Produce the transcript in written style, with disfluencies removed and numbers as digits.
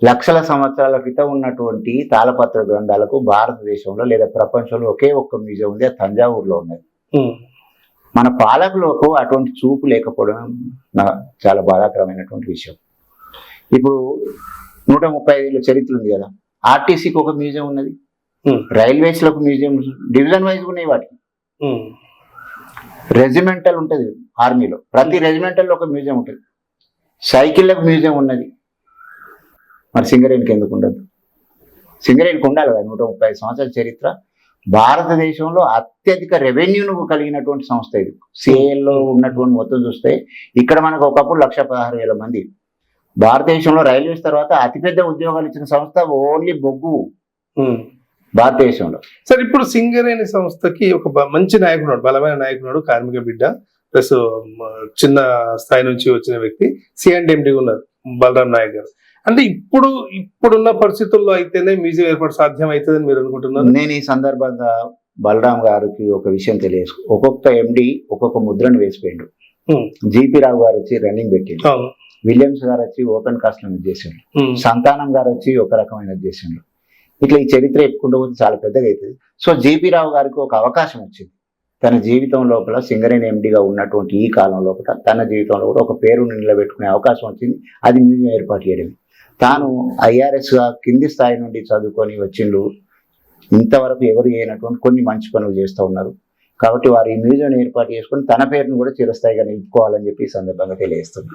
లక్షల సంవత్సరాల క్రితం ఉన్నటువంటి తాళపత్ర గ్రంథాలకు భారతదేశంలో లేదా ప్రపంచంలో ఒకే ఒక్క మ్యూజియం ఉంది, అది తంజావూరులో ఉన్నది. మన పాలకులకు అటువంటి చూపు లేకపోవడం చాలా బాధాకరమైనటువంటి విషయం. ఇప్పుడు 135 ఏళ్ళ చరిత్ర ఉంది కదా, ఆర్టీసీకి ఒక మ్యూజియం ఉన్నది, రైల్వేస్ లకు మ్యూజియం, డివిజన్ వైజ్ ఉన్నాయి వాటికి. రెజిమెంటల్ ఉంటుంది ఆర్మీలో, ప్రతి రెజిమెంటల్లో ఒక మ్యూజియం ఉంటుంది. సైకిళ్ళకు మ్యూజియం ఉన్నది. మరి సింగరేణికి ఎందుకు ఉండదు? సింగరేణికి ఉండాలి కదా. 135 సంవత్సరాల చరిత్ర, భారతదేశంలో అత్యధిక రెవెన్యూను కలిగినటువంటి సంస్థ ఇది. సిఐఎల్లో ఉన్నటువంటి మొత్తం చూస్తే ఇక్కడ మనకు ఒకప్పుడు 1,16,000 మంది. భారతదేశంలో రైల్వేస్ తర్వాత అతిపెద్ద ఉద్యోగాలు ఇచ్చిన సంస్థ ఓన్లీ బొగ్గు భారతదేశంలో. సార్, ఇప్పుడు సింగరేణి సంస్థకి ఒక మంచి నాయకుడు, బలమైన నాయకుడు, కార్మిక బిడ్డ, ప్లస్ చిన్న స్థాయి నుంచి వచ్చిన వ్యక్తి సిఎండి ఉన్నారు, బలరాం నాయక్ గారు. అంటే ఇప్పుడున్న పరిస్థితుల్లో అయితేనే మ్యూజియం ఏర్పాటు సాధ్యం అవుతుందని మీరు అనుకుంటున్నారు? నేను ఈ సందర్భంగా బలరాం గారికి ఒక విషయం తెలియదు. ఒక్కొక్క ఎండి ఒక్కొక్క ముద్రను వేసిపోయిండు. జిపి రావు గారు వచ్చి రన్నింగ్ పెట్టిండు, విలియమ్స్ గారు వచ్చి ఓపెన్ కాస్ట్ చేసిండు, సంతానం గారు వచ్చి ఒక రకమైన చేసిండు. ఇట్లా ఈ చరిత్ర చెప్పుకుంటూ పోతే చాలా పెద్దగా అవుతుంది. సో జిపి రావు గారికి ఒక అవకాశం వచ్చింది తన జీవితం లోపల, సింగరేణి ఎండిగా ఉన్నటువంటి ఈ కాలం లోపల తన జీవితంలో కూడా ఒక పేరును నిలబెట్టుకునే అవకాశం వచ్చింది. అది మ్యూజియం ఏర్పాటు చేయడం. తాను ఐఆర్ఎస్గా కింది స్థాయి నుండి చదువుకొని వచ్చిండు. ఇంతవరకు ఎవరు చేయనటువంటి కొన్ని మంచి పనులు చేస్తూ ఉన్నారు. కాబట్టి వారు ఈ మ్యూజియం ఏర్పాటు చేసుకొని తన పేరును కూడా చిరస్థాయిగా నిలుపుకోవాలని చెప్పి ఈ సందర్భంగా తెలియజేస్తున్నారు.